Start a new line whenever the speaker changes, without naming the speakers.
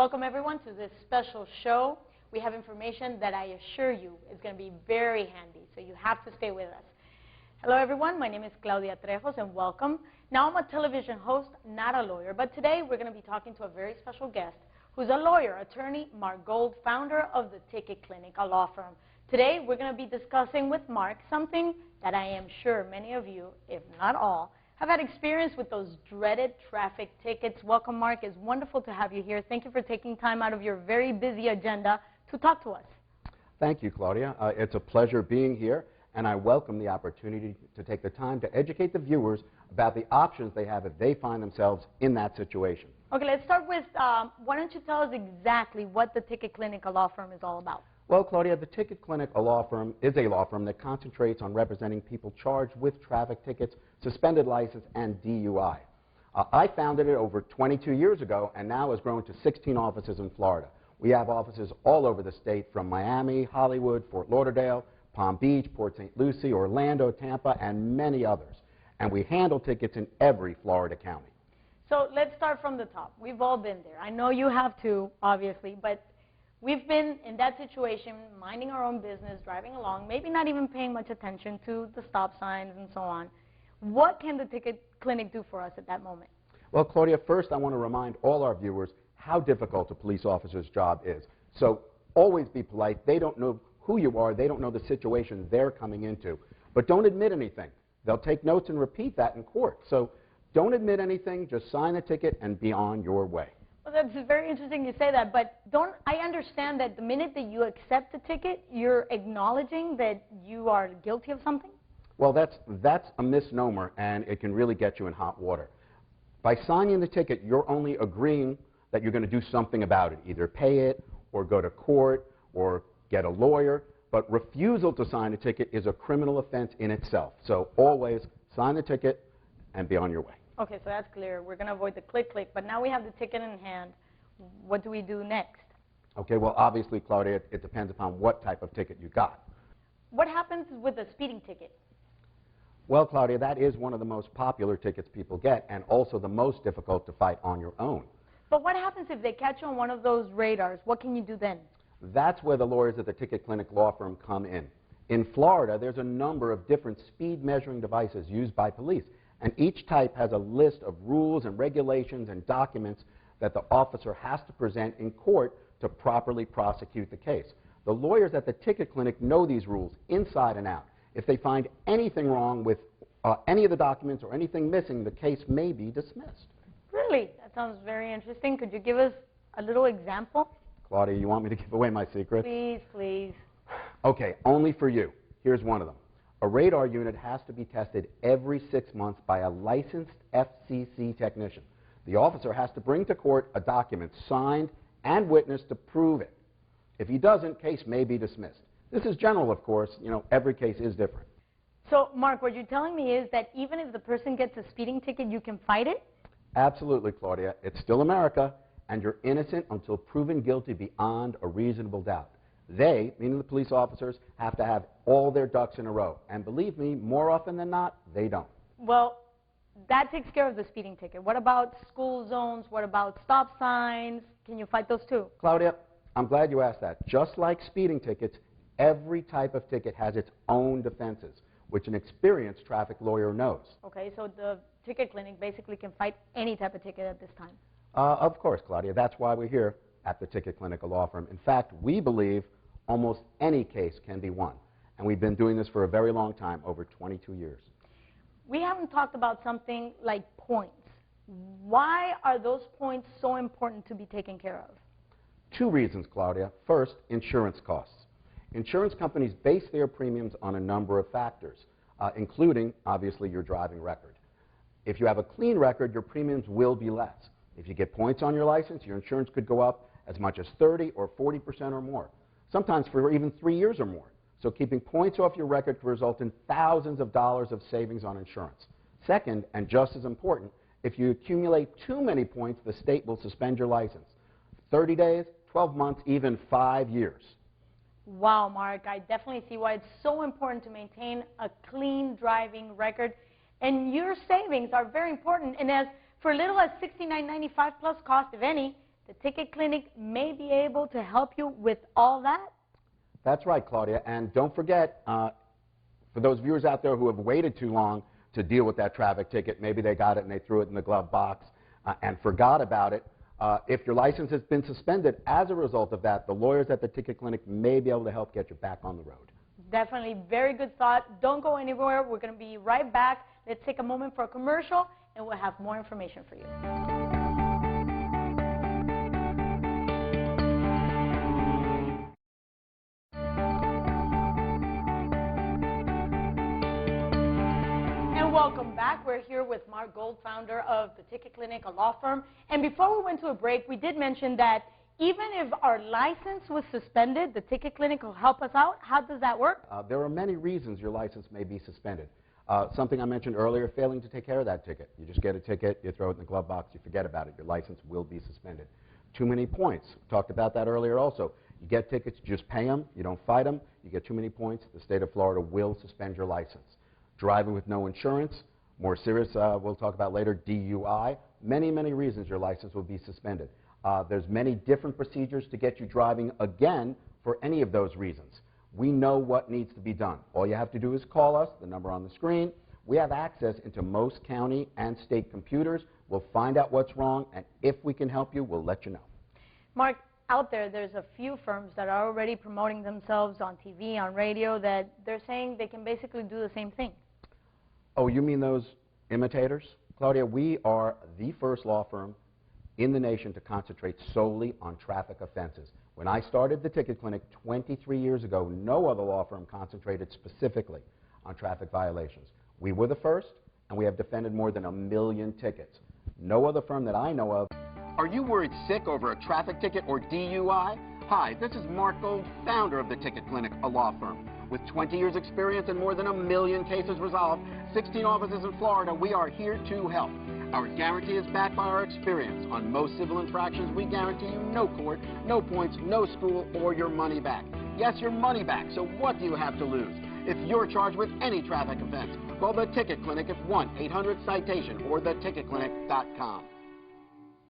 Welcome everyone to this special show. We have information that I assure you is going to be very handy, so you have to stay with us. Hello everyone, my name is Claudia Trejos and welcome. Now I'm a television host, not a lawyer, but today we're going to be talking to a very special guest who's a lawyer, attorney Mark Gold, founder of the Ticket Clinic, a law firm. Today we're going to be discussing with Mark something that I am sure many of you, if not all, have had experience with those dreaded traffic tickets. Welcome, Mark. It's wonderful to have you here. Thank you for taking time out of your very busy agenda to talk to us.
Thank you, Claudia. It's a pleasure being here, and I welcome the opportunity to take the time to educate the viewers about the options they have if they find themselves in that situation.
Okay, let's start with, why don't you tell us exactly what the Ticket Clinic, a law firm, is all about?
Well, Claudia, the Ticket Clinic, a law firm, is a law firm that concentrates on representing people charged with traffic tickets, suspended license, and DUI. I founded it over 22 years ago and now has grown to 16 offices in Florida. We have offices all over the state, from Miami, Hollywood, Fort Lauderdale, Palm Beach, Port St. Lucie, Orlando, Tampa, and many others. And we handle tickets in every Florida county.
So let's start from the top. We've all been there. I know you have too, obviously, but we've been in that situation, minding our own business, driving along, maybe not even paying much attention to the stop signs and so on. What can the Ticket Clinic do for us at that moment?
Well, Claudia, first I want to remind all our viewers how difficult a police officer's job is. So always be polite. They don't know who you are. They don't know the situation they're coming into. But don't admit anything. They'll take notes and repeat that in court. So don't admit anything. Just sign the ticket and be on your way.
Well, that's very interesting you say that, but I understand that the minute that you accept the ticket, you're acknowledging that you are guilty of something?
Well, that's a misnomer, and it can really get you in hot water. By signing the ticket, you're only agreeing that you're going to do something about it, either pay it or go to court or get a lawyer, but refusal to sign a ticket is a criminal offense in itself. So always sign the ticket and be on your way.
Okay, so that's clear. We're going to avoid the click, but now we have the ticket in hand. What do we do next?
Okay, well, obviously, Claudia, it depends upon what type of ticket you got.
What happens with a speeding ticket?
Well, Claudia, that is one of the most popular tickets people get and also the most difficult to fight on your own.
But what happens if they catch you on one of those radars? What can you do then?
That's where the lawyers at the Ticket Clinic law firm come in. In Florida, there's a number of different speed measuring devices used by police, and each type has a list of rules and regulations and documents that the officer has to present in court to properly prosecute the case. The lawyers at the Ticket Clinic know these rules inside and out. If they find anything wrong with any of the documents or anything missing, the case may be dismissed.
Really? That sounds very interesting. Could you give us a little example?
Claudia, you want me to give away my secret?
Please, please.
Okay, only for you. Here's one of them. A radar unit has to be tested every 6 months by a licensed FCC technician. The officer has to bring to court a document signed and witnessed to prove it. If he doesn't, case may be dismissed. This is general, of course. You know, every case is different.
So, Mark, what you're telling me is that even if the person gets a speeding ticket, you can fight it?
Absolutely, Claudia. It's still America, and you're innocent until proven guilty beyond a reasonable doubt. They, meaning the police officers, have to have all their ducks in a row. And believe me, more often than not, they don't.
Well, that takes care of the speeding ticket. What about school zones? What about stop signs? Can you fight those too?
Claudia, I'm glad you asked that. Just like speeding tickets, every type of ticket has its own defenses, which an experienced traffic lawyer knows.
Okay, so the Ticket Clinic basically can fight any type of ticket at this time.
Of course, Claudia. That's why we're here at the Ticket Clinic, a law firm. In fact, we believe almost any case can be won. And we've been doing this for a very long time, over 22 years.
We haven't talked about something like points. Why are those points so important to be taken care of?
Two reasons, Claudia. First, insurance costs. Insurance companies base their premiums on a number of factors, including, obviously, your driving record. If you have a clean record, your premiums will be less. If you get points on your license, your insurance could go up as much as 30 or 40% or more, sometimes for even 3 years or more. So keeping points off your record could result in thousands of dollars of savings on insurance. Second, and just as important, if you accumulate too many points, the state will suspend your license. 30 days, 12 months, even 5 years.
Wow, Mark, I definitely see why it's so important to maintain a clean driving record. And your savings are very important. And as for little as $69.95 plus cost, if any, The Ticket Clinic may be able to help you with all that.
That's right, Claudia. And don't forget, for those viewers out there who have waited too long to deal with that traffic ticket, maybe they got it and they threw it in the glove box and forgot about it. If your license has been suspended as a result of that, the lawyers at the Ticket Clinic may be able to help get you back on the road.
Definitely, very good thought. Don't go anywhere. We're going to be right back. Let's take a moment for a commercial, and we'll have more information for you. Welcome back. We're here with Mark Gold, founder of the Ticket Clinic, a law firm. And before we went to a break, we did mention that even if our license was suspended, the Ticket Clinic will help us out. How does that work?
There are many reasons your license may be suspended. Something I mentioned earlier, failing to take care of that ticket. You just get a ticket, you throw it in the glove box, you forget about it. Your license will be suspended. Too many points. We talked about that earlier also. You get tickets, you just pay them, you don't fight them. You get too many points, the state of Florida will suspend your license. Driving with no insurance, more serious, we'll talk about later, DUI. Many, many reasons your license will be suspended. There's many different procedures to get you driving again for any of those reasons. We know what needs to be done. All you have to do is call us, the number on the screen. We have access into most county and state computers. We'll find out what's wrong, and if we can help you, we'll let you know.
Mark, out there's a few firms that are already promoting themselves on TV, on radio, that they're saying they can basically do the same thing.
Oh, you mean those imitators? Claudia, we are the first law firm in the nation to concentrate solely on traffic offenses. When I started the Ticket Clinic 23 years ago, no other law firm concentrated specifically on traffic violations. We were the first, and we have defended more than 1 million tickets. No other firm that I know of. Are you worried sick over a traffic ticket or DUI? Hi, this is Mark Gold, founder of the Ticket Clinic, a law firm. With 20 years experience and more than 1 million cases resolved, 16 offices in Florida, we are here to help. Our guarantee is backed by our experience. On most civil infractions, we guarantee you no court, no points, no school, or your money back. Yes, your money back, so what do you have to lose? If you're charged with any traffic offense, call the Ticket Clinic at 1-800-CITATION or theticketclinic.com.